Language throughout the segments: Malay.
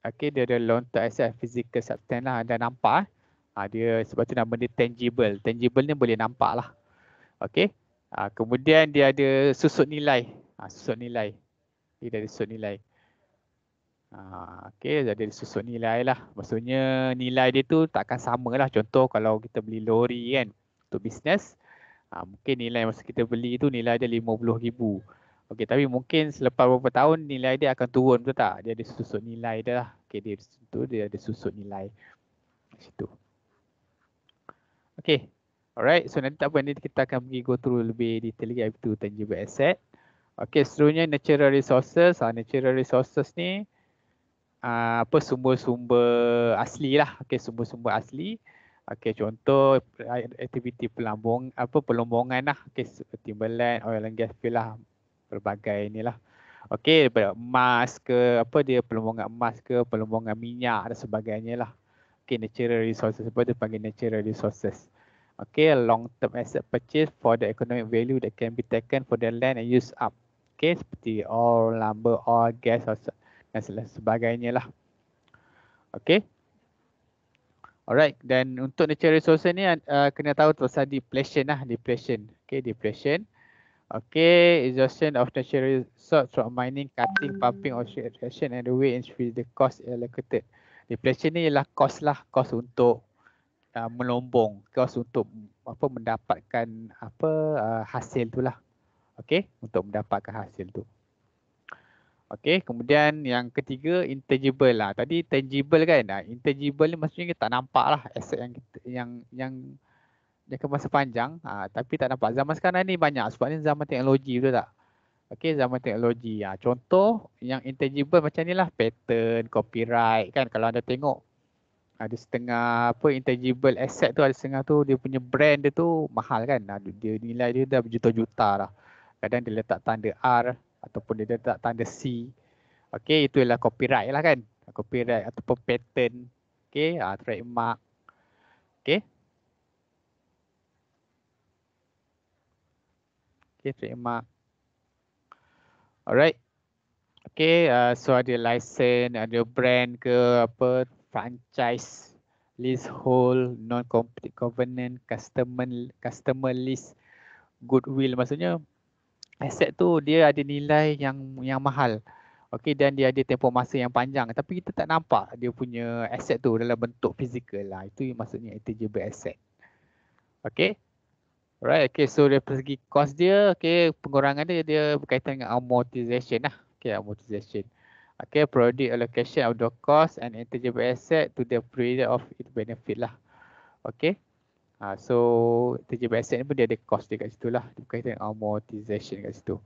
Okay, dia ada long term asset physical substance lah. Anda nampak dia sebab tu nama dia tangible. Tangible ni boleh nampak lah. Okay. Kemudian dia ada susut nilai. Susut nilai. Dia ada susut nilai. Okay, jadi susut nilai lah. Maksudnya nilai dia tu takkan sama lah. Contoh kalau kita beli lori kan untuk bisnes. Mungkin nilai masa kita beli tu nilai dia 50,000. Okey, tapi mungkin selepas beberapa tahun nilai dia akan turun, betul tak? Dia ada susut nilai dia lah. Okey, dia ada susut nilai kat situ. Okey. Alright, so nanti tak apa, nanti kita akan pergi go through lebih detail lagi iaitu tangible asset. Okey, seterusnya natural resources. Natural resources ni apa sumber-sumber asli lah. Okey, sumber-sumber asli. Okey, contoh aktiviti pelombongan lah. Okey, timberland, oil and gas field lah, berbagai inilah. Okey, daripada emas ke apa dia pelombongan emas ke pelombongan minyak dan sebagainya lah. Okey, natural resources apa dia panggil natural resources. Okey, long term asset purchase for the economic value that can be taken for the land and used up. Okey, seperti oil, lumber, oil, gas dan sebagainya lah. Okey. Alright, dan untuk natural resources ni kena tahu tu pasal depletion lah, depletion. Okey, depletion. Okay, exhaustion of natural resources from mining, cutting, pumping, or extraction and the way in which the cost allocated. Depletion ni ialah cost lah, cost untuk melombong, cost untuk mendapatkan hasil tu lah. Okay, untuk mendapatkan hasil tu. Okay, kemudian yang ketiga intangible lah. Tadi tangible kan, intangible ni maksudnya kita tak nampak lah aset yang jangka masa panjang, tapi tak nampak. Zaman sekarang ni banyak sebab ni zaman teknologi, betul tak? Okey, zaman teknologi. Contoh yang intangible macam ni lah, patent, copyright kan. Kalau anda tengok ada setengah intangible asset tu, ada setengah tu dia punya brand dia tu mahal kan. Dia nilai dia dah berjuta-juta lah. Kadang dia letak tanda R ataupun dia letak tanda C. Okey, itu ialah copyright lah kan. Copyright ataupun patent. Okey, trademark. Okey. Okey, trademark. Alright. Okay, so ada license, ada brand ke apa, franchise, leasehold, non-compete covenant, customer list, goodwill. Maksudnya aset tu dia ada nilai yang mahal. Okay, dan dia ada tempoh masa yang panjang. Tapi kita tak nampak dia punya aset tu dalam bentuk fizikal lah. Itu maksudnya intangible asset. Okay. Alright, okay, so dari segi cost dia, okay, pengurangan dia berkaitan dengan amortization lah. Okay, amortization. Okay, product allocation of the cost and intangible asset to the period of its benefit lah. Okay, so intangible asset ni pun dia ada cost dia kat situ lah. Dia berkaitan dengan amortization kat situ.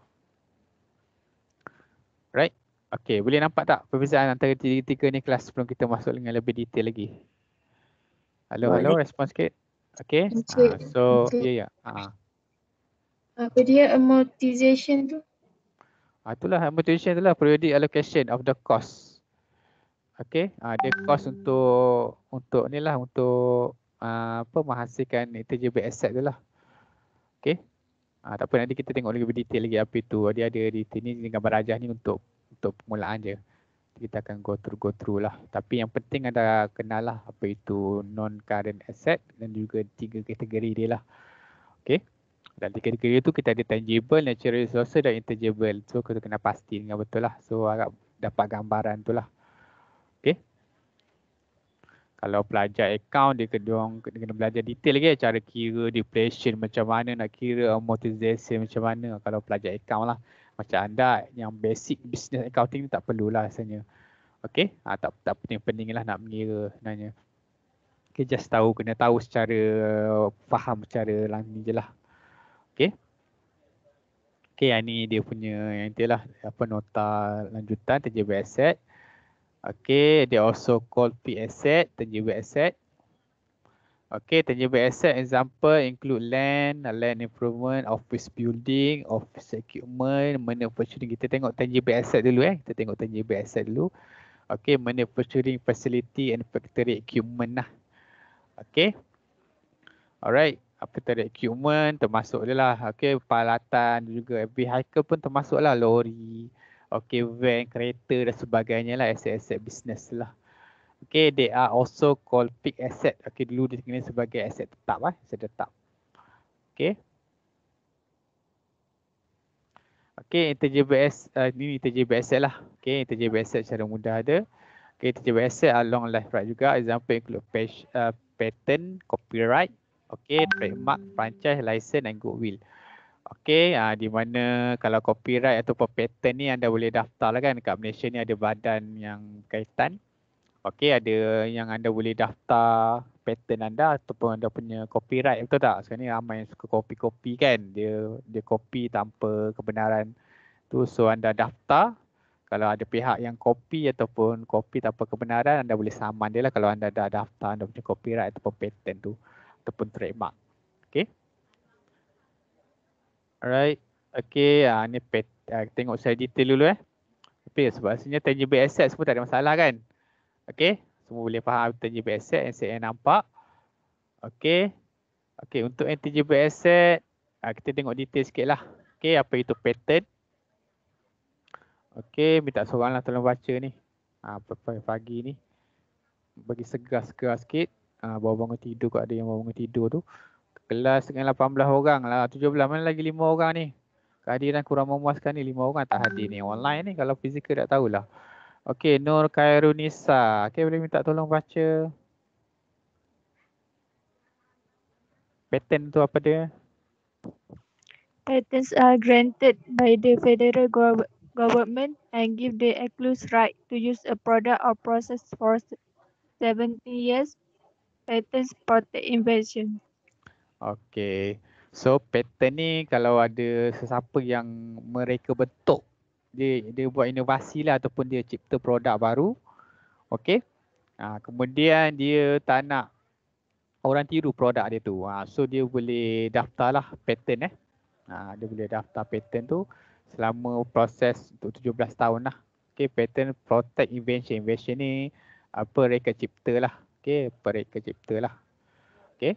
Right, okay, boleh nampak tak perbezaan antara tiga-tiga ni kelas sebelum kita masuk dengan lebih detail lagi? Halo, respon sikit. Okay, so ya. Apa dia amortization tu? Itulah amortization itulah periodic allocation of the cost. Okay, dia cost untuk ni lah, untuk menghasilkan intangible asset tu lah. Okay, tak apa, nanti kita tengok lebih detail lagi apa itu. Dia ada di sini dengan gambar rajah ni untuk permulaan je. Kita akan go through lah. Tapi yang penting anda kenal lah apa itu non-current asset dan juga tiga kategori dia lah. Okay. Dan tiga kategori tu kita ada tangible, natural resources dan intangible. So kita kena pasti dengan betul lah. So agak dapat gambaran tu lah. Okay. Kalau pelajar account dia kena belajar detail lagi cara kira depletion macam mana, nak kira amortization macam mana kalau pelajar account lah. Macam anda yang basic business accounting ni tak perlulah rasanya. Okay, tak penting-penting lah nak mengira sebenarnya. Okay, just kena tahu secara faham secara langit je lah. Okay. Okay, yang ni dia punya yang itulah nota lanjutan tangible asset. Okay, they also called P asset, tangible asset. Okay, tangible asset example include land improvement, office building, office equipment, manufacturing. Kita tengok tangible asset dulu Kita tengok tangible asset dulu. Okay, manufacturing facility and factory equipment lah. Okay. Alright, factory equipment termasuk dia lah. Okay, peralatan juga vehicle pun termasuk lah, lori. Okay, van, kereta dan sebagainya lah, aset-aset business lah. Okay, they are also called fixed asset. Okay, dulu dikenali sebagai aset tetap lah, aset tetap. Okay. Okay, intangible asset, ni intangible asset lah. Okay, intangible asset secara mudah ada. Okay, intangible asset are long life right juga. Example include patent, copyright, okay, trademark, franchise, license and goodwill. Okay, di mana kalau copyright ataupun patent ni anda boleh daftar lah kan. Kat Malaysia ni ada badan yang berkaitan. Okay, ada yang anda boleh daftar patent anda ataupun anda punya copyright, betul tak? Sekarang ni ramai yang suka copy-copy kan. Dia copy tanpa kebenaran tu. So anda daftar. Kalau ada pihak yang copy ataupun copy tanpa kebenaran, anda boleh saman dia lah kalau anda dah daftar anda punya copyright ataupun patent tu ataupun trademark. Okay. Alright. Okay, ni tengok secara detail dulu Tapi sebab sebenarnya tangible asset semua tak ada masalah kan. Okay. Semua boleh faham tangible asset yang saya nampak. Okay. Okay, untuk tangible asset, kita tengok detail sikit lah. Okay, apa itu patent? Okay, minta seorang lah tolong baca ni. Pagi ni. Bagi segar-segar sikit. Baru bangun tidur kot, ada yang baru bangun tidur tu. Kelas dengan 18 orang lah. 17, mana lagi 5 orang ni. Kehadiran kurang memuaskan ni, 5 orang tak hadir ni. Online ni kalau fizikal tak tahulah. Okey, Nur Khairunisa. Okey, boleh minta tolong baca patent tu apa dia? Patents are granted by the federal government and give the exclusive right to use a product or process for 70 years. Patents protect invention. Okey. So patent ni kalau ada sesiapa yang mereka bentuk, dia buat inovasi lah ataupun dia cipta produk baru. Okey. Kemudian dia tak nak orang tiru produk dia tu. So dia boleh daftar lah patent dia boleh daftar patent tu selama proses untuk 17 tahun lah. Okay, patent protect invention. Invention ni apa reka cipta lah. Okay, pereka cipta lah. Okay.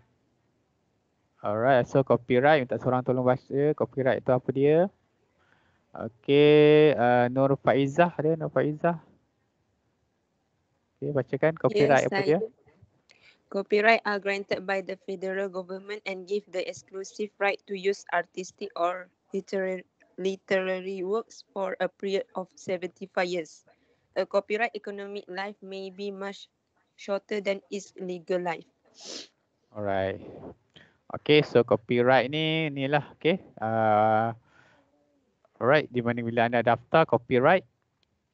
Alright, so copyright. Minta seorang tolong baca. Copyright tu apa dia? Okay, Nur Faizah ada. Nur Faizah. Okay, bacakan copyright Yes, apa dia? Copyright are granted by the federal government and give the exclusive right to use artistic or literary works for a period of 75 years. A copyright economic life may be much shorter than its legal life. Alright. Okay, so copyright ni lah. Okay. Alright, di mana bila anda daftar copyright.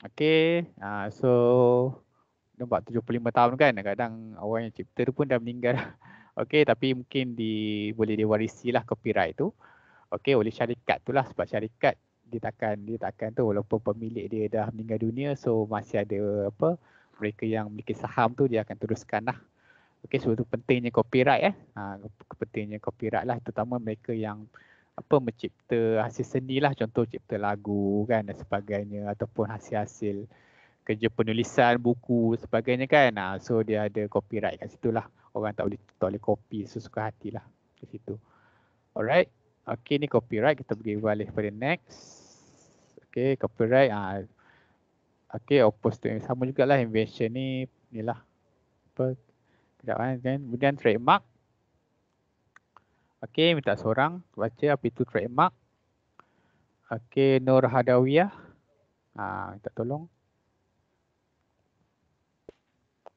Okay, so nampak 75 tahun kan, kadang orang yang cipta tu pun dah meninggal. Okay, tapi mungkin boleh diwarisi lah copyright tu. Okay, oleh syarikat tu lah, sebab syarikat dia takkan tu walaupun pemilik dia dah meninggal dunia, so masih ada mereka yang memiliki saham tu dia akan teruskan lah. Okay, sebab tu pentingnya copyright pentingnya copyright lah, terutama mereka yang mencipta hasil seni lah, contoh cipta lagu kan dan sebagainya, ataupun hasil-hasil kerja penulisan, buku sebagainya kan. So dia ada copyright kat situ lah. Orang tak boleh copy sesuka hati lah kat situ. Alright. Okay, ni copyright. Kita pergi balik pada next. Okay, copyright. Okay, opposed to sama jugalah invention ni. Inilah. Kejap kan. Kemudian trademark. Okay, minta seorang baca apa itu trademark. Okay, Nur Hadawiyah. Minta tolong.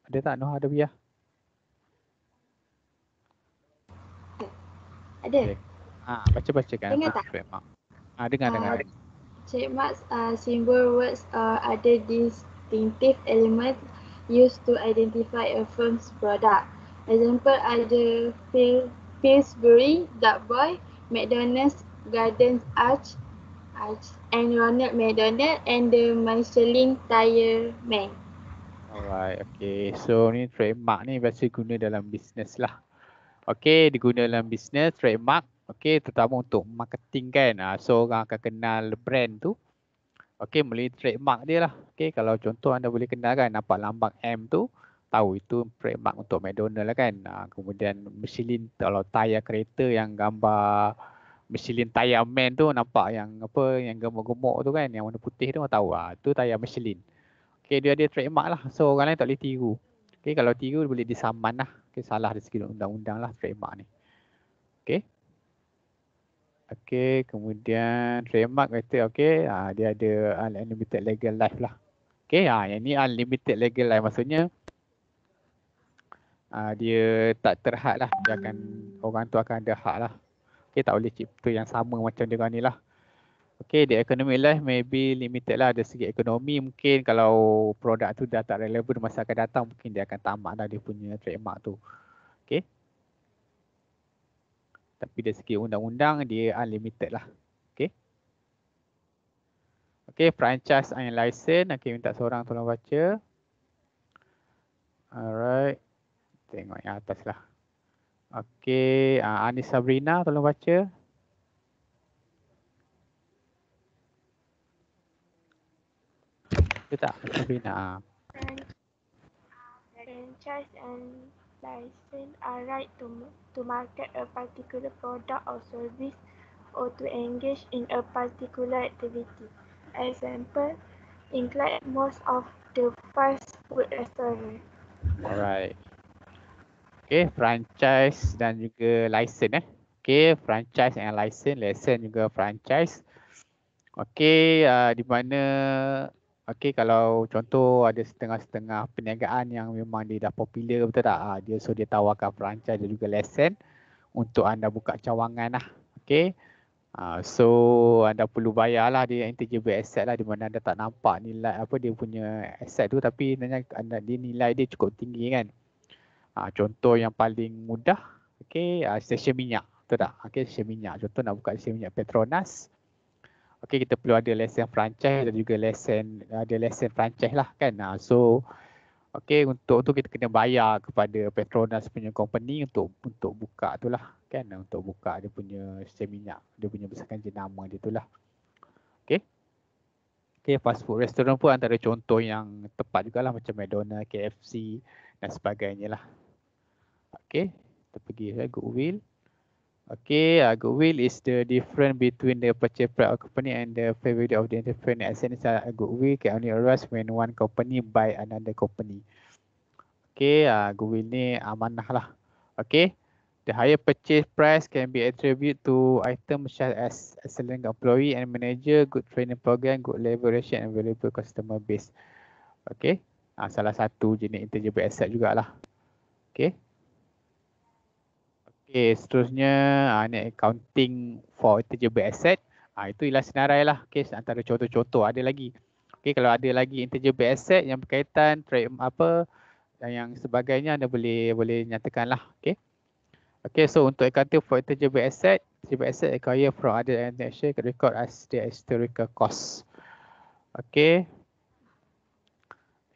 Ada tak Nur Hadawiyah? Ada. Okay. Baca-bacakan Dengar apa tak? trademark. Dengar. Trademarks are symbol words or other distinctive elements used to identify a firm's product. Example ada Pillsbury, Duck Boy, McDonald's, Gardens Arch, and Ronald McDonald and the Michelin Tire Man. Alright, okay. So ni trademark ni biasa guna dalam bisnes lah. Okay, diguna dalam bisnes trademark. Okay, terutama untuk marketing kan. So orang akan kenal brand tu. Okay, melalui trademark dia lah. Okay, kalau contoh anda boleh kenal kan, nampak lambang M tu, tahu itu trademark untuk McDonald lah kan. Kemudian Michelin, kalau tayar kereta yang gambar Michelin tayar man tu nampak yang apa yang gemuk-gemuk tu kan, yang warna putih tu tahu tu tayar Michelin. Okey, dia ada trademark lah. So orang lain tak boleh tiru. Okey, kalau tiru boleh disaman lah. Okey, salah dari segi undang-undang lah trademark ni. Okey. Okey, kemudian trademark kata okey, dia ada unlimited legal life lah. Okey, yang ni unlimited legal life maksudnya dia tak terhad lah. Dia akan, orang tu akan ada hak lah. Okey, tak boleh cipta yang sama macam dengan ni lah. Okay, the economic life may be limited lah. Dari segi ekonomi mungkin kalau produk tu dah tak relevan masa akan datang, mungkin dia akan tamat lah dia punya trademark tu. Okay. Tapi dari segi undang-undang dia unlimited lah. Okay. Okay, franchise and license. Okay, minta seorang tolong baca. Alright. Tengok yang atas lah. Okay, Anis Sabrina tolong baca. Betul tak? Sabrina. Franchise and license are right to market a particular product or service or to engage in a particular activity. Example include most of the fast food restaurant. Alright. Okay, franchise dan juga license Okay, franchise and license juga franchise. Okay, di mana okay, kalau contoh ada setengah-setengah perniagaan yang memang dia dah popular betul tak? Dia tawarkan franchise dan juga lesen untuk anda buka cawangan lah. Okay. So anda perlu bayar lah dia intangible asset lah, di mana anda tak nampak nilai apa dia punya asset tu, tapi anda dia nilai dia cukup tinggi kan. Contoh yang paling mudah, okay, stesen minyak betul tak? Okay, stesen minyak. Contoh nak buka stesen minyak Petronas. Okay, kita perlu ada lesen franchise dan juga ada lesen franchise lah kan. So, okay, untuk tu kita kena bayar kepada Petronas punya company untuk buka tu lah kan. Untuk buka dia punya stesen minyak, dia punya besarkan jenama dia tu lah. Okay. Okay, fast food restaurant pun antara contoh yang tepat jugalah macam McDonald's, KFC dan sebagainya lah. Okay, kita pergi Goodwill. Okay, goodwill is the difference between the purchase price of company and the fair value of the enterprise. Essence goodwill can only arise when one company buy another company. Okay, goodwill ni amanah lah. Okay, the higher purchase price can be attributed to items such as excellent employee and manager, good training program, good leverage and valuable customer base. Okay, salah satu jenis intangible asset jugalah. Okay. Okay, seterusnya ni accounting for intangible asset. Itu ialah senarai lah. Okay, antara contoh-contoh ada lagi. Okay, kalau ada lagi intangible asset yang berkaitan trade apa yang sebagainya anda boleh nyatakan lah. Okay. Okay, so untuk accounting for intangible asset acquired from other transaction can record as the historical cost. Okay.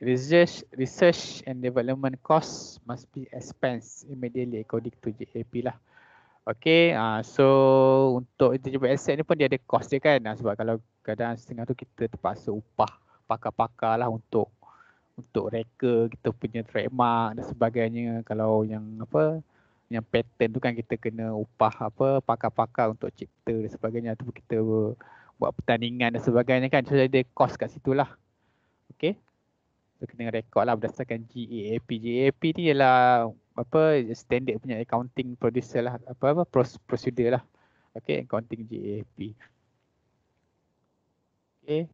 Research and development costs must be expensed immediately according to GAAP lah. Okay, so untuk intangible asset ni pun dia ada cost dia kan. Sebab kalau kadang setengah tu kita terpaksa upah pakar-pakar lah untuk reka kita punya trademark dan sebagainya. Kalau yang yang patent tu kan kita kena upah pakar-pakar untuk cipta dan sebagainya. Tu kita buat pertandingan dan sebagainya kan. So ada cost kat situ lah. Okay. So kena rekod lah berdasarkan GAAP. GAAP ni ialah standard punya accounting producer lah, prosedur lah. Okay, accounting GAAP. Okay.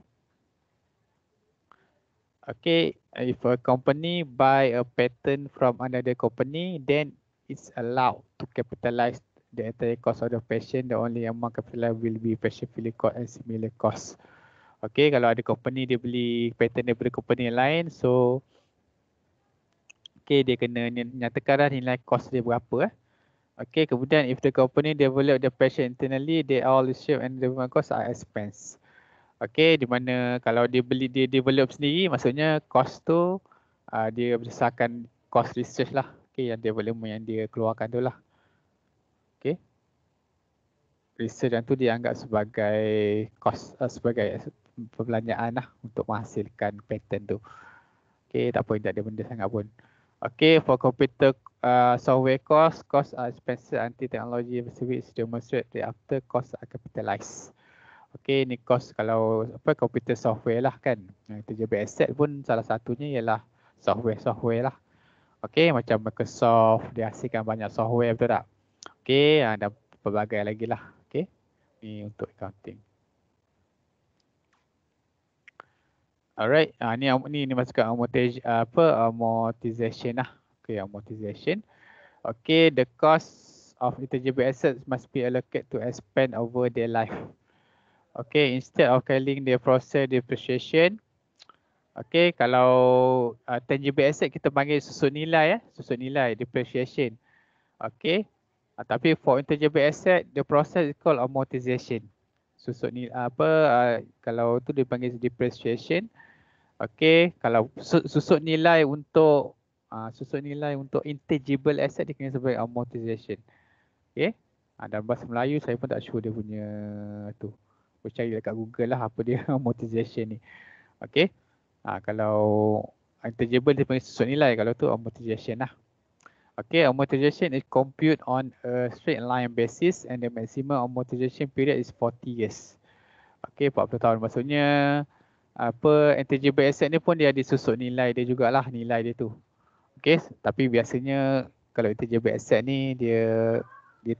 Okay, if a company buy a patent from another company, then it's allowed to capitalize the entire cost of the patent. The only amount capitalized will be patent fee cost and similar cost. Okay, kalau ada company dia beli patent daripada company lain, so okay, dia kena nyatakan nilai cost dia berapa. Okay, kemudian if the company develop the patent internally, they all research and development costs are expense. Okay, di mana kalau dia develop sendiri, maksudnya cost tu dia berdasarkan cost research lah. Okay, yang development yang dia keluarkan tu lah. Okay. Research tu dianggap sebagai cost, sebagai perbelanjaan lah untuk menghasilkan patent tu. Okay, tak apa, tak ada benda sangat pun. Okay, for computer software cost are expenses until technology service demonstrate thereafter cost are capitalized. Okay, ni cost kalau apa computer software lah kan. Yang terjadi asset pun salah satunya ialah software lah. Okay, macam Microsoft dia hasilkan banyak software betul tak? Okay, dan pelbagai lagi lah. Okay, ni untuk accounting. Alright, ni masukkan amortization lah. Okay, amortization. Okay, the cost of intangible assets must be allocated to expand over their life. Okay, instead of calling the process depreciation, okay, kalau tangible asset kita panggil susun nilai susun nilai depreciation. Okay, tapi for intangible asset the process is called amortization. Susun nilai kalau tu dipanggil depreciation. Okay, kalau susun nilai untuk intangible asset dikenal sebagai amortization. Okay, dalam bahasa Melayu saya pun tak sure dia punya tu. Boleh cari dekat Google lah apa dia amortization ni. Okay, kalau intangible dia panggil susun nilai, kalau tu amortization lah. Okay, amortization is compute on a straight line basis and the maximum amortization period is 40 years. Okay, 40 tahun maksudnya intangible asset ni pun dia disusun nilai dia jugalah, nilai dia tu. Okay, tapi biasanya kalau intangible asset ni dia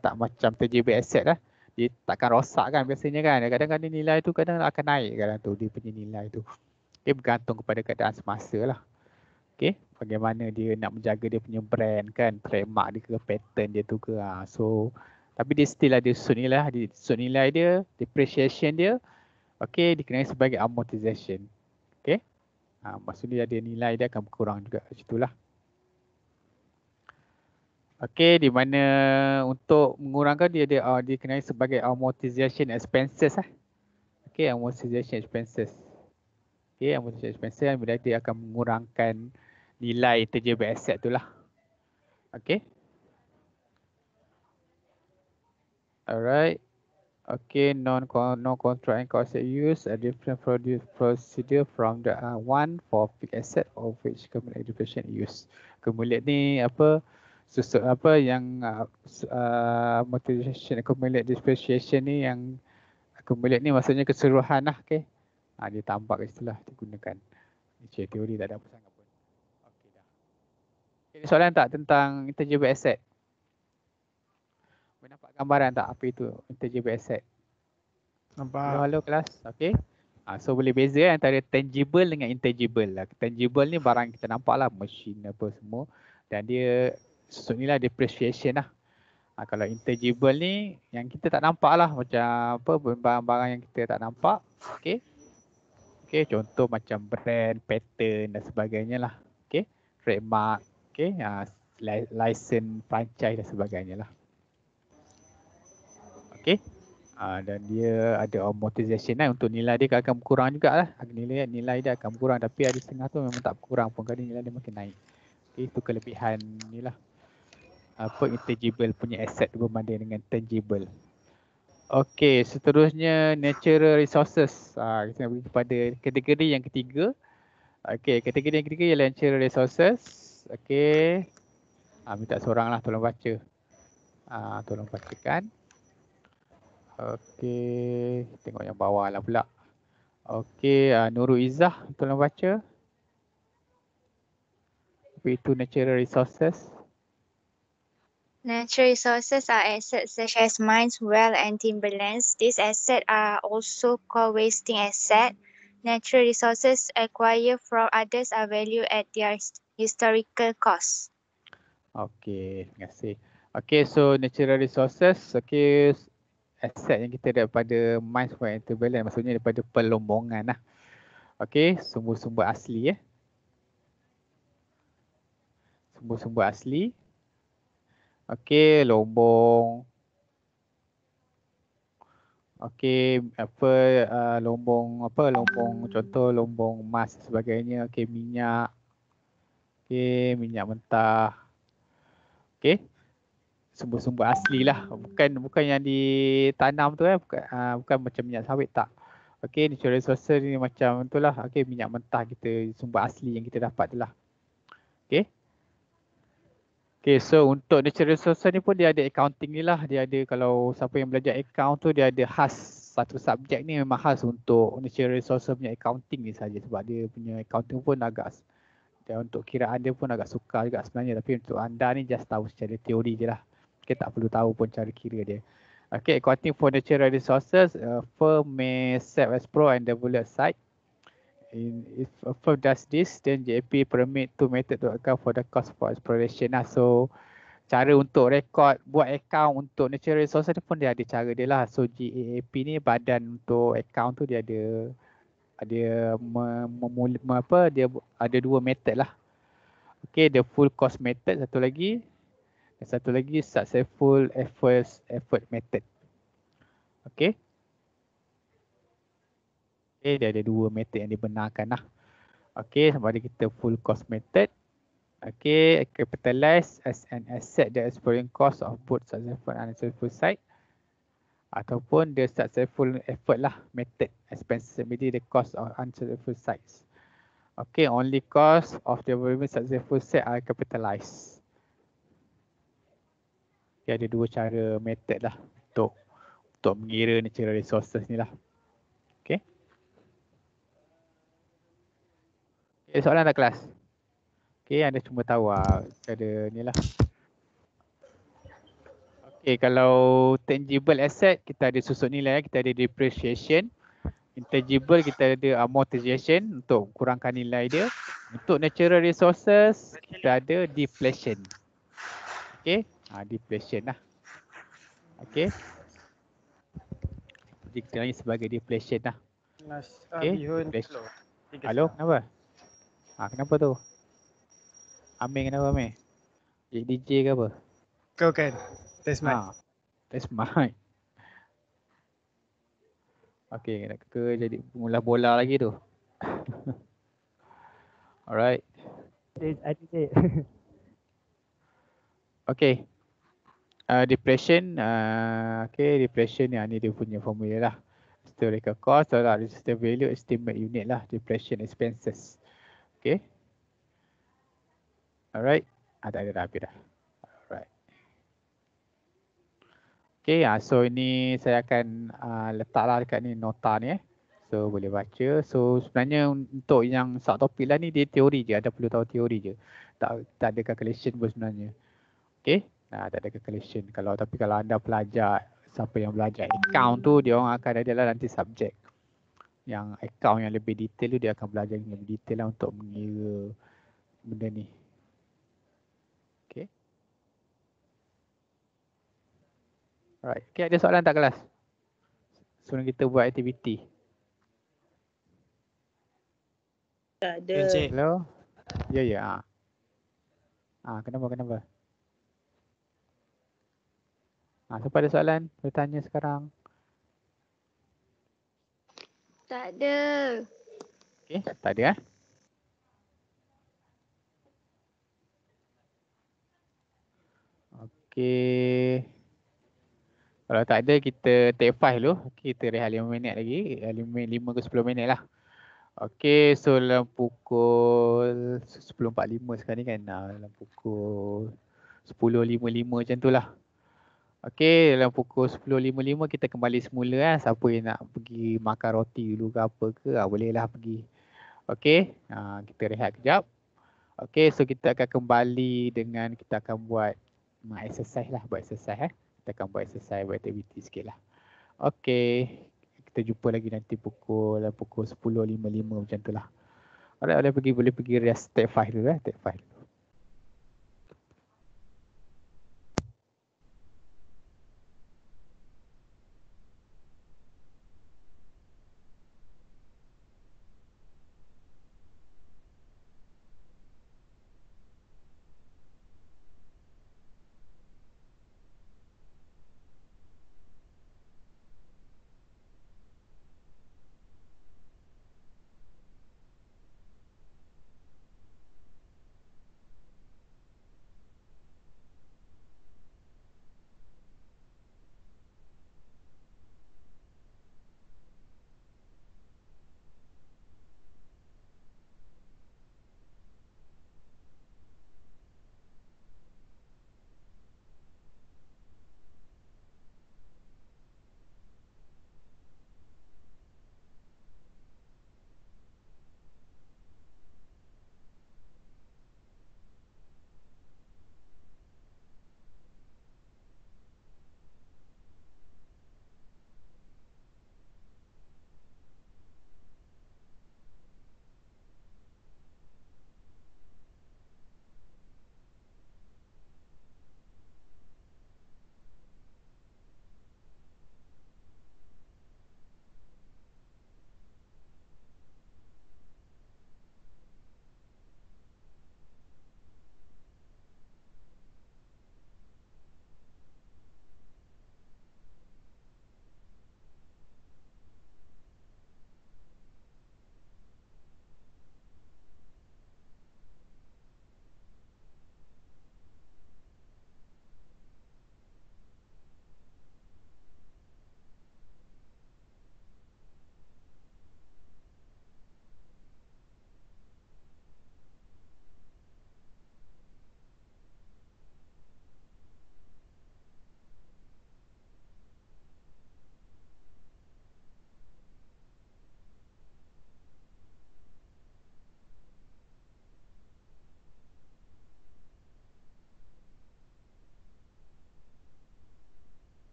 tak macam tangible asset lah. Dia takkan rosak kan biasanya kan. Kadang-kadang nilai tu kadang akan naik kadang tu dia punya nilai tu. Okay, bergantung kepada keadaan semasa lah. Okay, bagaimana dia nak menjaga dia punya brand kan, trademark dia ke, pattern dia tu ke. So, tapi dia still ada susun nilai lah. Dia susun nilai dia, depreciation dia. Okay, dikenali sebagai amortization. Okay, maksudnya ada nilai dia akan berkurang juga kat situ lah. Okay, di mana untuk mengurangkan dia dikenali sebagai amortization expenses lah. Okay, amortization expenses. Okay, amortization expenses bila dia akan mengurangkan nilai intangible asset tu lah. Okay. Alright. Okay, non-contract and cost use a different procedure from the one for fixed asset of which accumulated depreciation use. Accumulate ni susun yang amortization accumulate depreciation ni yang accumulate ni maksudnya keseluruhan lah. Okay, dia tambah kat situ lah digunakan. Ni teori tak ada apa sangat pun. Okay dah. Okay, soalan tak tentang intangible asset? Boleh nampak gambaran tak apa itu intangible asset? Nampak. Halo kelas, okay. So boleh beza antara tangible dengan intangible lah. Tangible ni barang kita nampak lah, mesin apa semua. Dan dia susun nilai depreciation lah. Kalau intangible ni yang kita tak nampak lah, macam barang-barang yang kita tak nampak. Okay. Okay, contoh macam brand, pattern dan sebagainya lah. Okay, trademark, okay, license, franchise dan sebagainya lah. Okay. Dan dia ada amortization lah, untuk nilai dia akan berkurang jugalah. Nilai dia akan berkurang, tapi ada setengah tu memang tak berkurang pun, kadang nilai dia makin naik. Okay, itu kelebihan ni lah. Intangible punya asset berbanding dengan tangible. Okay, seterusnya natural resources. Kita nak pergi kepada kategori yang ketiga. Okay, kategori yang ketiga ialah natural resources. Okay, minta seorang lah tolong baca. Tolong bacakan. Okey, tengok yang bawah lah pula. Okey, Nurul Izzah tolong baca. Apa itu natural resources? Natural resources are assets such as mines, wells, and timberlands. These assets are also called wasting assets. Natural resources acquired from others are valued at their historical cost. Okey, terima kasih. Okey, so natural resources, okey, aset yang kita daripada mines and timberland, maksudnya daripada pelombongan lah. Okey, sumber-sumber asli Sumber-sumber asli. Okey, lombong. Okey, lombong contoh lombong emas sebagainya. Okey, minyak. Okey, minyak mentah. Okey. Sumber-sumber asli lah. Bukan yang ditanam tu bukan macam minyak sawit tak. Okey, natural resources ni macam itulah. Okey, minyak mentah kita, sumber asli yang kita dapat tu lah. Okey. Okay, so untuk natural resources ni pun dia ada accounting ni lah. Dia ada, kalau siapa yang belajar account tu dia ada khas, satu subjek ni memang khas untuk natural resources punya accounting ni saja, sebab dia punya accounting pun agak, dan untuk kiraan dia pun agak sukar juga sebenarnya. Tapi untuk anda ni just tahu secara teori je lah. Kita tak perlu tahu pun cara kira dia. Okay, accounting for natural resources, firm may set as pro and develop site. If a firm does this, then JAP permit two method to account for the cost for exploration lah. So cara untuk rekod, buat account untuk natural resources ni pun dia ada cara dia lah. So GAAP ni badan untuk account tu dia ada dia ada dua method lah. Okay, the full cost method satu lagi, dan satu lagi successful effort method. Okay. Okay, dia ada dua method yang dibenarkan lah. Okay, sama ada kita full cost method. Okay, capitalize as an asset the exploring cost of both successful and unsuccessful site. Ataupun the successful effort lah method, expenses maybe the cost of unsuccessful sites. Okay, only cost of development successful site are capitalized. Okay, ada dua cara method lah untuk mengira natural resources ni lah. Okay. Okay, soalan tak kelas? Okay, anda cuma tahu ada ni lah. Okay, kalau tangible asset kita ada susut nilai, kita ada depreciation. Intangible kita ada amortization untuk kurangkan nilai dia. Untuk natural resources kita ada deflation. Okay, deflation lah. Okay. Jadi kita panggil sebagai deflation lah. Okay. Deflation. Halo, kenapa? Kenapa tu? Amin kenapa Amin? Jadi DJ ke apa? Kau kan? Test mic. Test mic. Okay, nak ke jadi mula bola lagi tu. Alright. Okay. Depression. Okay, depression ni dia punya formula lah. Historical cost atau resistant value estimate unit lah. Depression expenses. Okay. Alright. Tak ada dah, habis dah. Alright. Okay, so ini saya akan letaklah dekat ni nota ni. So boleh baca. So sebenarnya untuk yang subtopik lah ni dia teori je. Anda perlu tahu teori je. Tak ada calculation pun sebenarnya. Okay. Tak ada calculation. Tapi kalau anda pelajar, siapa yang belajar account tu, dia orang akan adalah nanti subjek. Yang account yang lebih detail tu, dia akan belajar yang lebih detail lah untuk mengira benda ni. Okay. Alright. Okay, ada soalan tak kelas? Sebelum kita buat aktiviti. Tak ada. Hello? Ya. Kenapa? Siapa ada soalan? Bertanya sekarang. Tak ada. Okay, tak ada Okay. Kalau tak ada, kita take 5 dulu. Kita rehat 5 minit lagi. 5 ke 10 minit lah. Okay, so dalam pukul 10.45 sekarang ni kan. Dalam pukul 10.55 macam tu lah. Okay, dalam pukul 10.55 kita kembali semula lah. Siapa yang nak pergi makan roti dulu ke apa ke, bolehlah pergi. Okay, kita rehat kejap. Okay, so kita akan kembali dengan kita akan buat exercise lah. Buat exercise Kita akan buat exercise, buat aktiviti sikit lah. Okay, kita jumpa lagi nanti pukul 10.55 macam tu lah. Alright, boleh pergi rest, take 5 dulu take 5 dulu.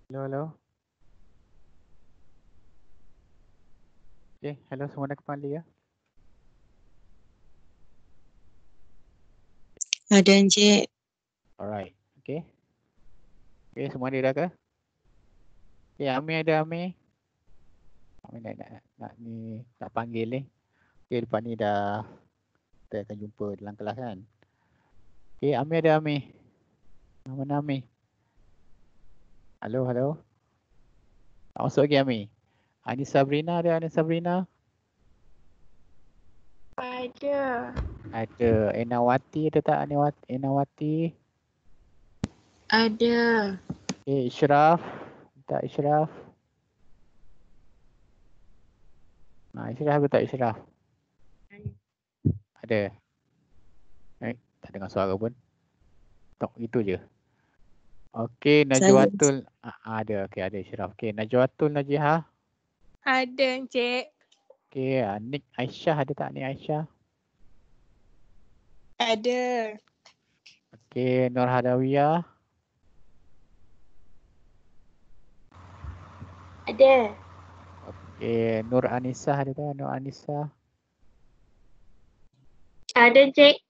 Hello. Okay, hello semua dah kembali ya? Ada Encik. Alright, okay. Okay, semua dia dah ke? Okay, Amir ada Amir. Amir nak ni, nak panggil ni. Okay, lepas ni dah kita akan jumpa dalam kelas kan. Okay, Amir ada Amir. Mana Amir? Halo. Tak masuk lagi Amir. Anissa Sabrina ada Anissa Sabrina? Ada. Ada. Enawati ada tak Enawati? Ada. Okay, Ishraf. Tak Ishraf? Ishraf ke tak Ishraf? Ada. Tak dengar suara pun. Tak gitu je. Okey, Najwatul ada. Okey, ada Ishraf. Okey, Najwatul Najihah. Ada Encik. Okey, Nik Aisyah ada tak Nik Aisyah? Ada. Okey, Nur Hadawiyah. Ada. Okey, Nur Anisah ada tak Nur Anisah? Ada, Cik.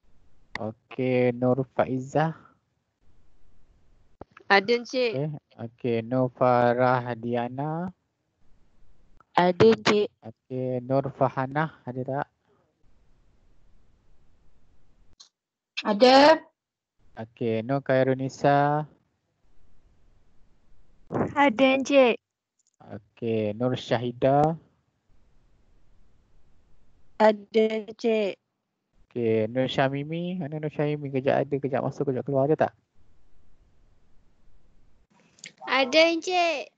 Okey, Nur Faizah. Ada Encik. Okey, Nur Farah Diana. Ada Encik. Okey, Nur Fahanah ada tak? Ada. Okey, Nur Khairunisa. Ada Encik. Okey, Nur Syahidah. Ada Encik. Okey, Nur Syamimi. Mana Nur Syamimi? Kejap ada, kejap masuk, kejap keluar ada tak? Ada, Encik.